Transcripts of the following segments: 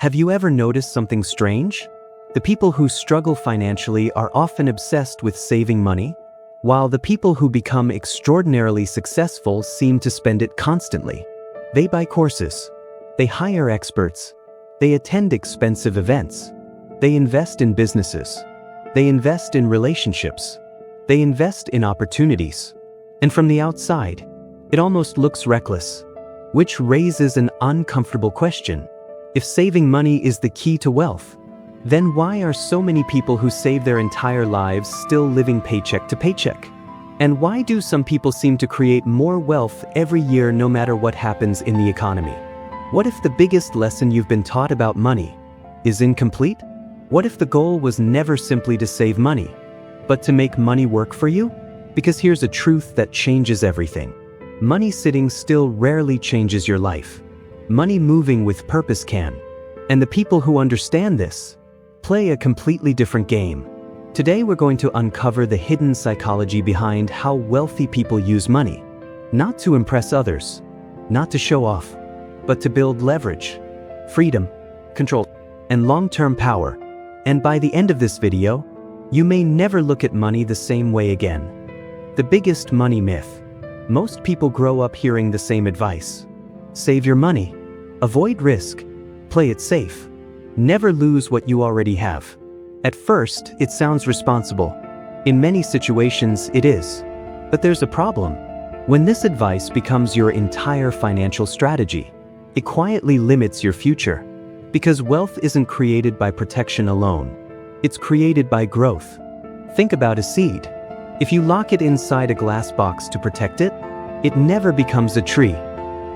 Have you ever noticed something strange? The people who struggle financially are often obsessed with saving money, while the people who become extraordinarily successful seem to spend it constantly. They buy courses. They hire experts. They attend expensive events. They invest in businesses. They invest in relationships. They invest in opportunities. And from the outside, it almost looks reckless, which raises an uncomfortable question. If saving money is the key to wealth, then why are so many people who save their entire lives still living paycheck to paycheck? And why do some people seem to create more wealth every year no matter what happens in the economy? What if the biggest lesson you've been taught about money is incomplete? What if the goal was never simply to save money, but to make money work for you? Because here's a truth that changes everything. Money sitting still rarely changes your life. Money moving with purpose can. And the people who understand this play a completely different game. Today we're going to uncover the hidden psychology behind how wealthy people use money. Not to impress others, not to show off, but to build leverage, freedom, control, and long-term power. And by the end of this video, you may never look at money the same way again. The biggest money myth. Most people grow up hearing the same advice. Save your money. Avoid risk. Play it safe. Never lose what you already have. At first, it sounds responsible. In many situations, it is. But there's a problem. When this advice becomes your entire financial strategy, it quietly limits your future. Because wealth isn't created by protection alone. It's created by growth. Think about a seed. If you lock it inside a glass box to protect it, it never becomes a tree.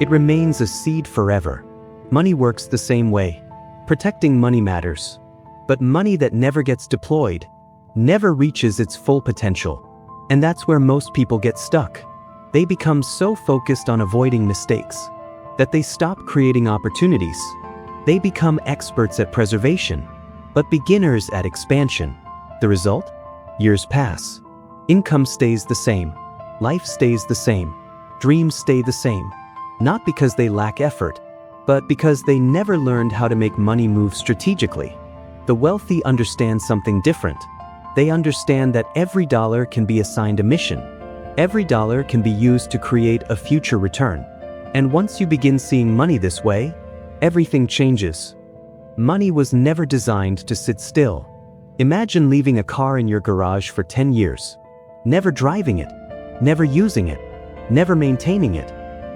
It remains a seed forever. Money works the same way. Protecting money matters. But money that never gets deployed never reaches its full potential. And that's where most people get stuck. They become so focused on avoiding mistakes that they stop creating opportunities. They become experts at preservation, but beginners at expansion. The result? Years pass. Income stays the same. Life stays the same. Dreams stay the same. Not because they lack effort, but because they never learned how to make money move strategically. The wealthy understand something different. They understand that every dollar can be assigned a mission. Every dollar can be used to create a future return. And once you begin seeing money this way, everything changes. Money was never designed to sit still. Imagine leaving a car in your garage for 10 years, never driving it, never using it, never maintaining it.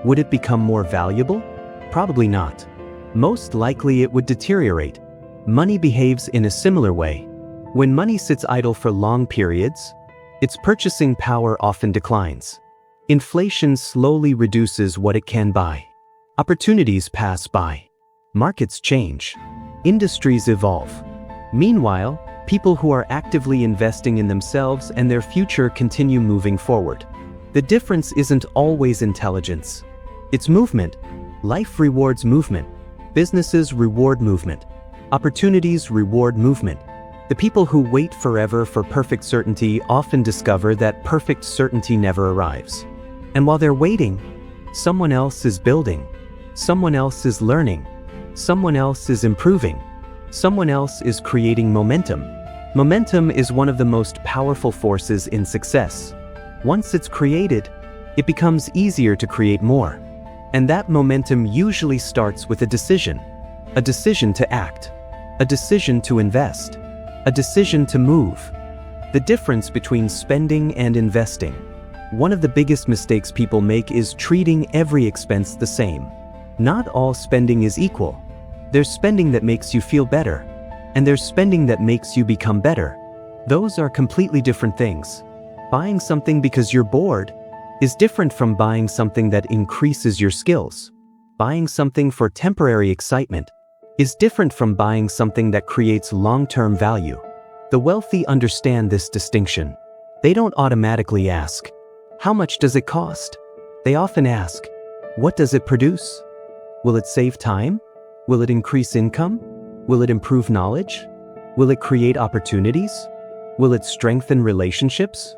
Would it become more valuable? Probably not. Most likely it would deteriorate. Money behaves in a similar way. When money sits idle for long periods, its purchasing power often declines. Inflation slowly reduces what it can buy. Opportunities pass by. Markets change. Industries evolve. Meanwhile, people who are actively investing in themselves and their future continue moving forward. The difference isn't always intelligence. It's movement. Life rewards movement. Businesses reward movement. Opportunities reward movement. The people who wait forever for perfect certainty often discover that perfect certainty never arrives. And while they're waiting, someone else is building. Someone else is learning. Someone else is improving. Someone else is creating momentum. Momentum is one of the most powerful forces in success. Once it's created, it becomes easier to create more. And that momentum usually starts with a decision to act, a decision to invest, a decision to move. The difference between spending and investing. One of the biggest mistakes people make is treating every expense the same. Not all spending is equal. There's spending that makes you feel better, and there's spending that makes you become better. Those are completely different things. Buying something because you're bored is different from buying something that increases your skills. Buying something for temporary excitement is different from buying something that creates long-term value. The wealthy understand this distinction. They don't automatically ask, "How much does it cost?" They often ask, "What does it produce? Will it save time? Will it increase income? Will it improve knowledge? Will it create opportunities? Will it strengthen relationships?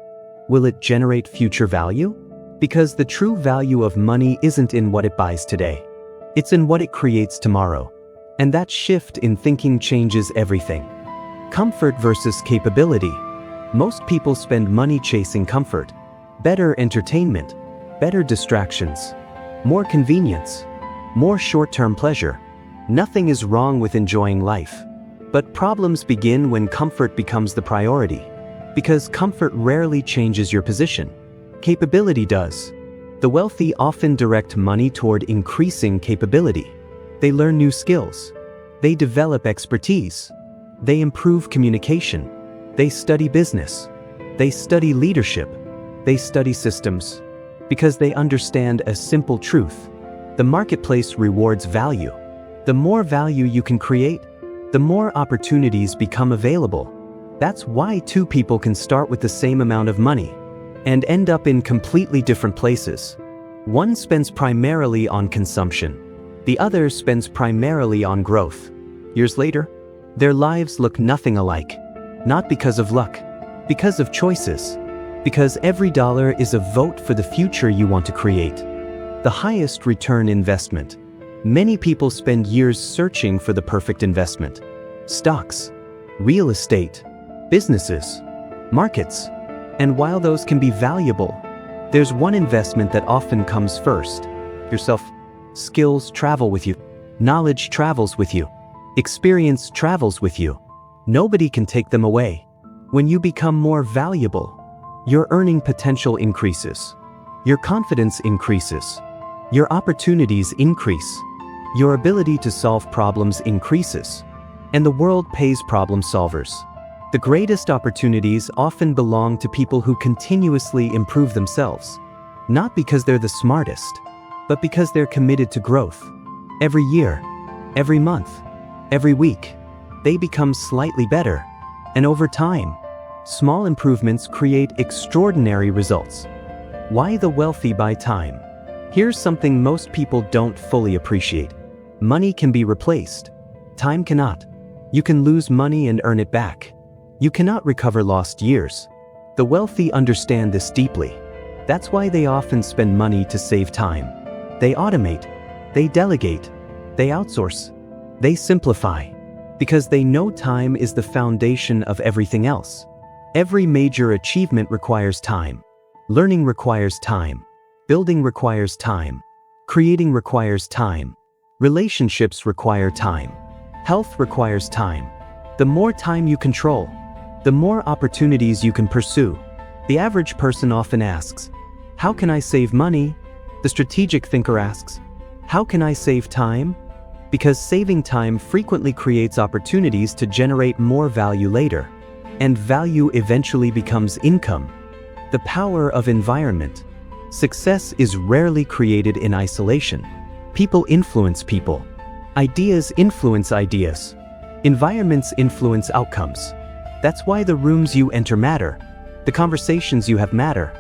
Will it generate future value?" Because the true value of money isn't in what it buys today. It's in what it creates tomorrow. And that shift in thinking changes everything. Comfort versus capability. Most people spend money chasing comfort, better entertainment, better distractions, more convenience, more short-term pleasure. Nothing is wrong with enjoying life. But problems begin when comfort becomes the priority. Because comfort rarely changes your position. Capability does. The wealthy often direct money toward increasing capability. They learn new skills. They develop expertise. They improve communication. They study business. They study leadership. They study systems. Because they understand a simple truth. The marketplace rewards value. The more value you can create, the more opportunities become available. That's why two people can start with the same amount of money and end up in completely different places. One spends primarily on consumption. The other spends primarily on growth. Years later, their lives look nothing alike. Not because of luck, because of choices. Because every dollar is a vote for the future you want to create. The highest return investment. Many people spend years searching for the perfect investment. Stocks, real estate, businesses, markets. And while those can be valuable, there's one investment that often comes first. Yourself. Skills travel with you. Knowledge travels with you. Experience travels with you. Nobody can take them away. When you become more valuable, your earning potential increases. Your confidence increases. Your opportunities increase. Your ability to solve problems increases. And the world pays problem solvers. The greatest opportunities often belong to people who continuously improve themselves. Not because they're the smartest, but because they're committed to growth. Every year, every month, every week, they become slightly better. And over time, small improvements create extraordinary results. Why the wealthy buy time? Here's something most people don't fully appreciate. Money can be replaced. Time cannot. You can lose money and earn it back. You cannot recover lost years. The wealthy understand this deeply. That's why they often spend money to save time. They automate. They delegate. They outsource. They simplify. Because they know time is the foundation of everything else. Every major achievement requires time. Learning requires time. Building requires time. Creating requires time. Relationships require time. Health requires time. The more time you control, the more opportunities you can pursue. The average person often asks, "How can I save money?" The strategic thinker asks, "How can I save time?" Because saving time frequently creates opportunities to generate more value later. And value eventually becomes income. The power of environment. Success is rarely created in isolation. People influence people. Ideas influence ideas. Environments influence outcomes. That's why the rooms you enter matter. The conversations you have matter.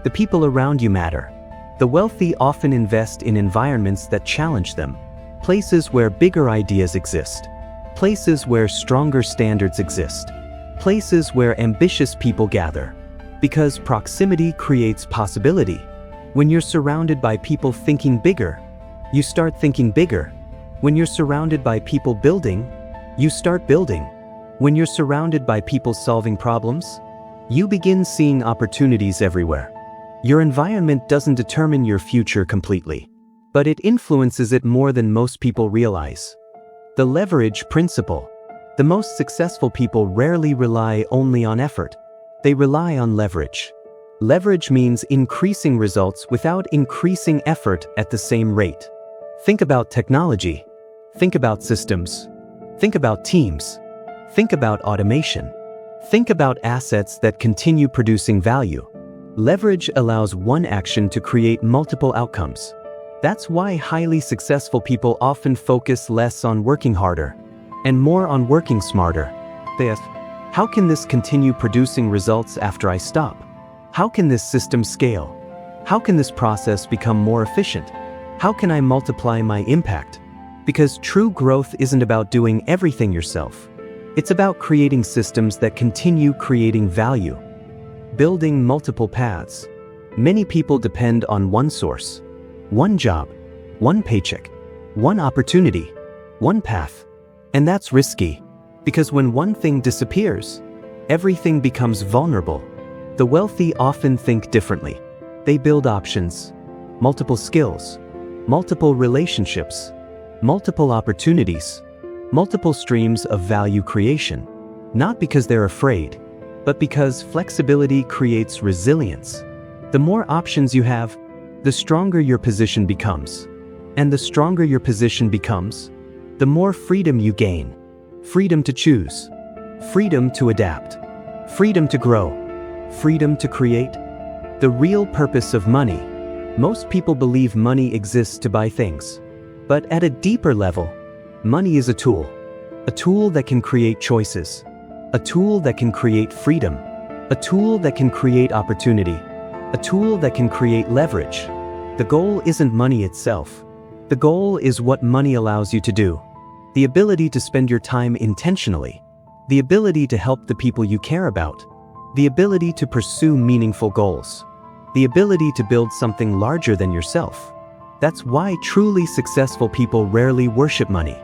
The people around you matter. The wealthy often invest in environments that challenge them. Places where bigger ideas exist. Places where stronger standards exist. Places where ambitious people gather. Because proximity creates possibility. When you're surrounded by people thinking bigger, you start thinking bigger. When you're surrounded by people building, you start building. When you're surrounded by people solving problems, you begin seeing opportunities everywhere. Your environment doesn't determine your future completely, but it influences it more than most people realize. The leverage principle. The most successful people rarely rely only on effort. They rely on leverage. Leverage means increasing results without increasing effort at the same rate. Think about technology. Think about systems. Think about teams. Think about automation. Think about assets that continue producing value. Leverage allows one action to create multiple outcomes. That's why highly successful people often focus less on working harder and more on working smarter. They ask, how can this continue producing results after I stop? How can this system scale? How can this process become more efficient? How can I multiply my impact? Because true growth isn't about doing everything yourself. It's about creating systems that continue creating value. Building multiple paths. Many people depend on one source, one job, one paycheck, one opportunity, one path. And that's risky, because when one thing disappears, everything becomes vulnerable. The wealthy often think differently. They build options, multiple skills, multiple relationships, multiple opportunities, multiple streams of value creation, not because they're afraid, but because flexibility creates resilience. The more options you have, the stronger your position becomes. And the stronger your position becomes, the more freedom you gain. Freedom to choose, freedom to adapt, freedom to grow, freedom to create. The real purpose of money. Most people believe money exists to buy things. But at a deeper level, money is a tool that can create choices, a tool that can create freedom, a tool that can create opportunity, a tool that can create leverage. The goal isn't money itself. The goal is what money allows you to do. The ability to spend your time intentionally, the ability to help the people you care about, the ability to pursue meaningful goals, the ability to build something larger than yourself. That's why truly successful people rarely worship money.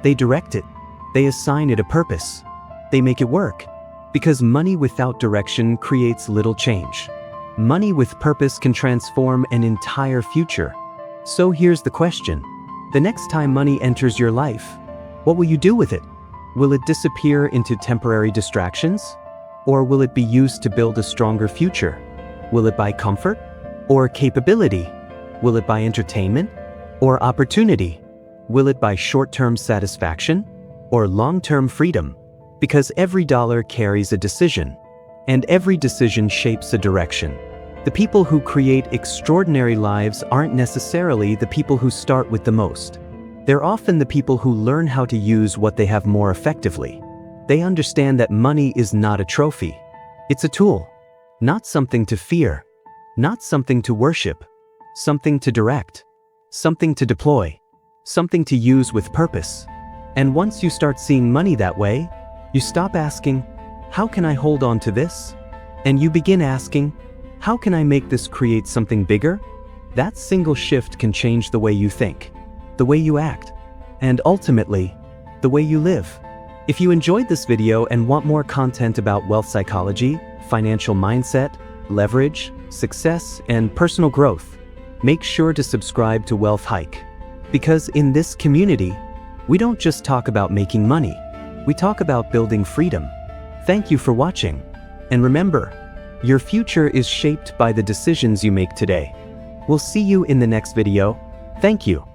They direct it. They assign it a purpose. They make it work. Because money without direction creates little change. Money with purpose can transform an entire future. So here's the question. The next time money enters your life, what will you do with it? Will it disappear into temporary distractions? Or will it be used to build a stronger future? Will it buy comfort or capability? Will it buy entertainment or opportunity? Will it buy short-term satisfaction or long-term freedom? Because every dollar carries a decision, and every decision shapes a direction. The people who create extraordinary lives aren't necessarily the people who start with the most. They're often the people who learn how to use what they have more effectively. They understand that money is not a trophy. It's a tool, not something to fear, not something to worship, something to direct, something to deploy, something to use with purpose. And once you start seeing money that way, you stop asking, how can I hold on to this? And you begin asking, how can I make this create something bigger? That single shift can change the way you think, the way you act, and ultimately, the way you live. If you enjoyed this video and want more content about wealth psychology, financial mindset, leverage, success, and personal growth, make sure to subscribe to Wealth Hike. Because in this community, we don't just talk about making money, we talk about building freedom. Thank you for watching. And remember, your future is shaped by the decisions you make today. We'll see you in the next video. Thank you.